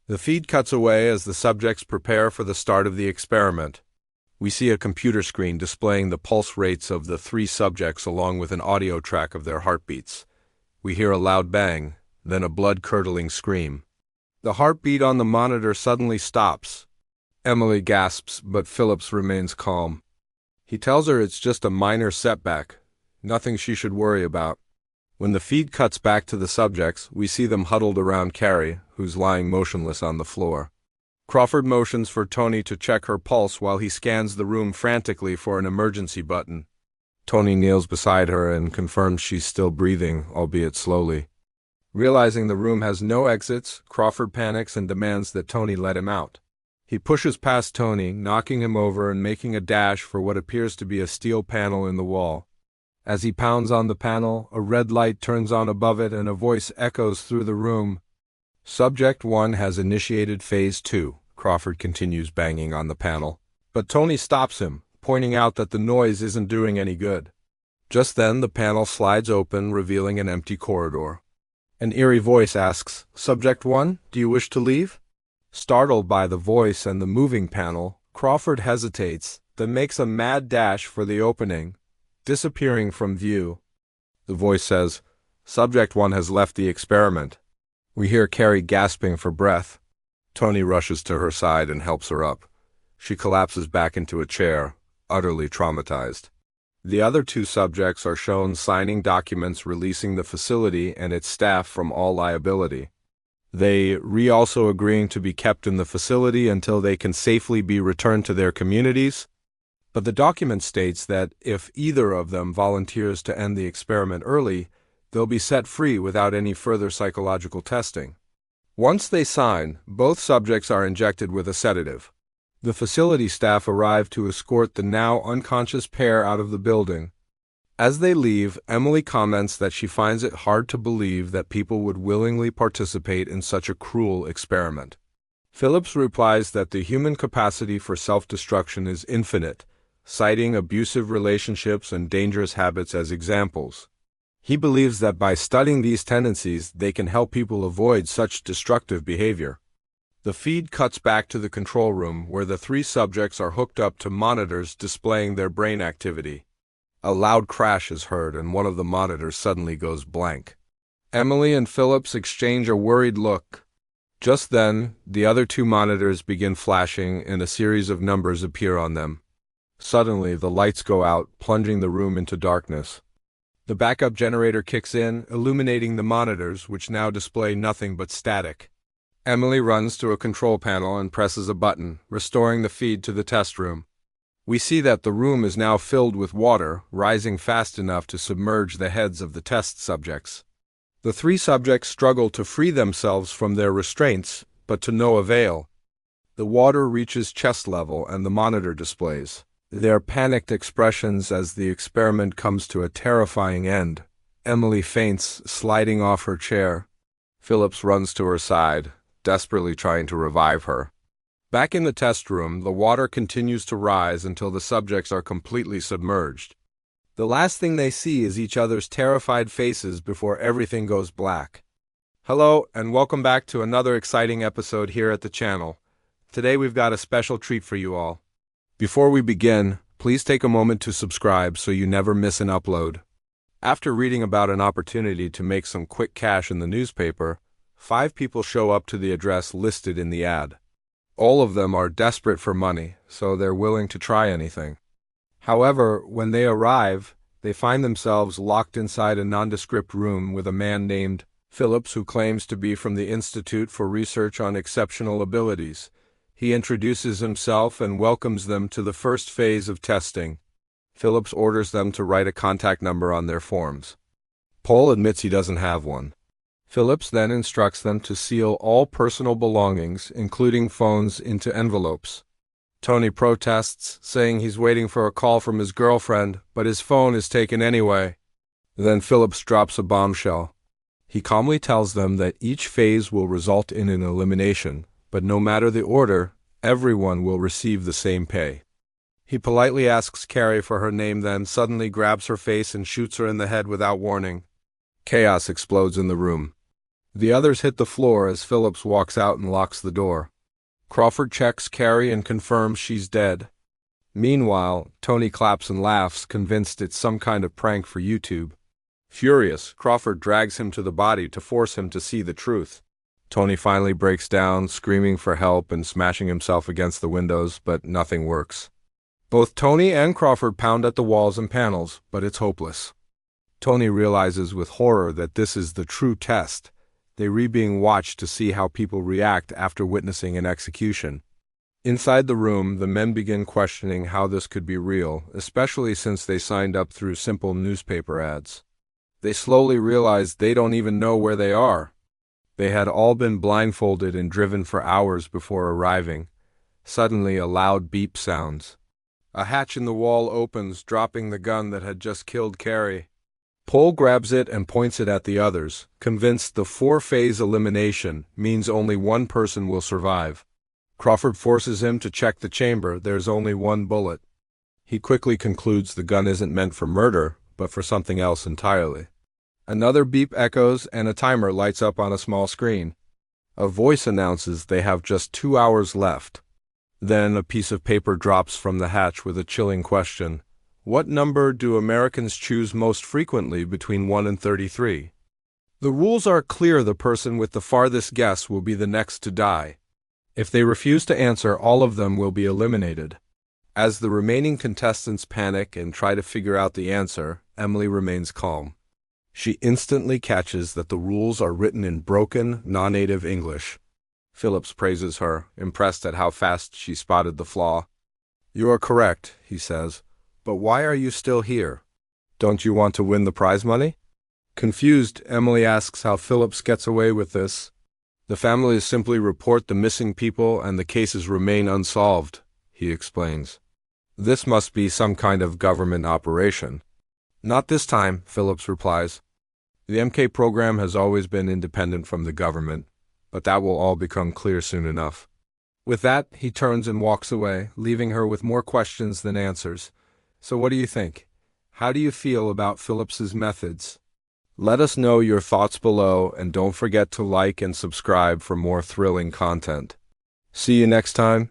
The feed cuts away as the subjects prepare for the start of the experiment. We see a computer screen displaying the pulse rates of the 3 subjects along with an audio track of their heartbeats. We hear a loud bang, then a blood-curdling scream. The heartbeat on the monitor suddenly stops. Emily gasps, but Phillips remains calm. He tells her it's just a minor setback, nothing she should worry about. When the feed cuts back to the subjects, we see them huddled around Carrie, who's lying motionless on the floor. Crawford motions for Tony to check her pulse while he scans the room frantically for an emergency button. Tony kneels beside her and confirms she's still breathing, albeit slowly. Realizing the room has no exits, Crawford panics and demands that Tony let him out. He pushes past Tony, knocking him over and making a dash for what appears to be a steel panel in the wall. As he pounds on the panel, a red light turns on above it and a voice echoes through the room. Subject 1 has initiated Phase 2, Crawford continues banging on the panel. But Tony stops him, pointing out that the noise isn't doing any good. Just then, the panel slides open, revealing an empty corridor. An eerie voice asks, "Subject 1, do you wish to leave?" Startled by the voice and the moving panel, Crawford hesitates, then makes a mad dash for the opening, disappearing from view. The voice says, "Subject 1 has left the experiment." We hear Carrie gasping for breath. Tony rushes to her side and helps her up. She collapses back into a chair, utterly traumatized. The other 2 subjects are shown signing documents releasing the facility and its staff from all liability. They also agreeing to be kept in the facility until they can safely be returned to their communities. But the document states that if either of them volunteers to end the experiment early, they'll be set free without any further psychological testing. Once they sign, both subjects are injected with a sedative. The facility staff arrive to escort the now unconscious pair out of the building. As they leave, Emily comments that she finds it hard to believe that people would willingly participate in such a cruel experiment. Phillips replies that the human capacity for self-destruction is infinite, citing abusive relationships and dangerous habits as examples. He believes that by studying these tendencies, they can help people avoid such destructive behavior. The feed cuts back to the control room, where the 3 subjects are hooked up to monitors displaying their brain activity. A loud crash is heard, and one of the monitors suddenly goes blank. Emily and Phillips exchange a worried look. Just then, the other 2 monitors begin flashing, and a series of numbers appear on them. Suddenly, the lights go out, plunging the room into darkness. The backup generator kicks in, illuminating the monitors, which now display nothing but static. Emily runs to a control panel and presses a button, restoring the feed to the test room. We see that the room is now filled with water, rising fast enough to submerge the heads of the test subjects. The 3 subjects struggle to free themselves from their restraints, but to no avail. The water reaches chest level and the monitor displays their panicked expressions as the experiment comes to a terrifying end. Emily faints, sliding off her chair. Phillips runs to her side, desperately trying to revive her. Back in the test room, the water continues to rise until the subjects are completely submerged. The last thing they see is each other's terrified faces before everything goes black. Hello, and welcome back to another exciting episode here at the channel. Today we've got a special treat for you all. Before we begin, please take a moment to subscribe so you never miss an upload. After reading about an opportunity to make some quick cash in the newspaper, 5 people show up to the address listed in the ad. All of them are desperate for money, so they're willing to try anything. However, when they arrive, they find themselves locked inside a nondescript room with a man named Phillips who claims to be from the Institute for Research on Exceptional Abilities. He introduces himself and welcomes them to the first phase of testing. Phillips orders them to write a contact number on their forms. Paul admits he doesn't have one. Phillips then instructs them to seal all personal belongings, including phones, into envelopes. Tony protests, saying he's waiting for a call from his girlfriend, but his phone is taken anyway. Then Phillips drops a bombshell. He calmly tells them that each phase will result in an elimination, but no matter the order, everyone will receive the same pay. He politely asks Carrie for her name, then suddenly grabs her face and shoots her in the head without warning. Chaos explodes in the room. The others hit the floor as Phillips walks out and locks the door. Crawford checks Carrie and confirms she's dead. Meanwhile, Tony claps and laughs, convinced it's some kind of prank for YouTube. Furious, Crawford drags him to the body to force him to see the truth. Tony finally breaks down, screaming for help and smashing himself against the windows, but nothing works. Both Tony and Crawford pound at the walls and panels, but it's hopeless. Tony realizes with horror that this is the true test. They're being watched to see how people react after witnessing an execution. Inside the room, the men begin questioning how this could be real, especially since they signed up through simple newspaper ads. They slowly realize they don't even know where they are. They had all been blindfolded and driven for hours before arriving. Suddenly, a loud beep sounds. A hatch in the wall opens, dropping the gun that had just killed Carrie. Pohl grabs it and points it at the others, convinced the four-phase elimination means only one person will survive. Crawford forces him to check the chamber. There's only one bullet. He quickly concludes the gun isn't meant for murder, but for something else entirely. Another beep echoes and a timer lights up on a small screen. A voice announces they have just 2 hours left. Then a piece of paper drops from the hatch with a chilling question. What number do Americans choose most frequently between 1 and 33? The rules are clear. The person with the farthest guess will be the next to die. If they refuse to answer, all of them will be eliminated. As the remaining contestants panic and try to figure out the answer, Emily remains calm. She instantly catches that the rules are written in broken, non-native English. Phillips praises her, impressed at how fast she spotted the flaw. "You are correct," he says. "But why are you still here? Don't you want to win the prize money?" Confused, Emily asks how Phillips gets away with this. "The families simply report the missing people and the cases remain unsolved," he explains. "This must be some kind of government operation." "Not this time," Phillips replies. "The MK program has always been independent from the government, but that will all become clear soon enough." With that, he turns and walks away, leaving her with more questions than answers. So what do you think? How do you feel about Phillips's methods? Let us know your thoughts below, and don't forget to like and subscribe for more thrilling content. See you next time.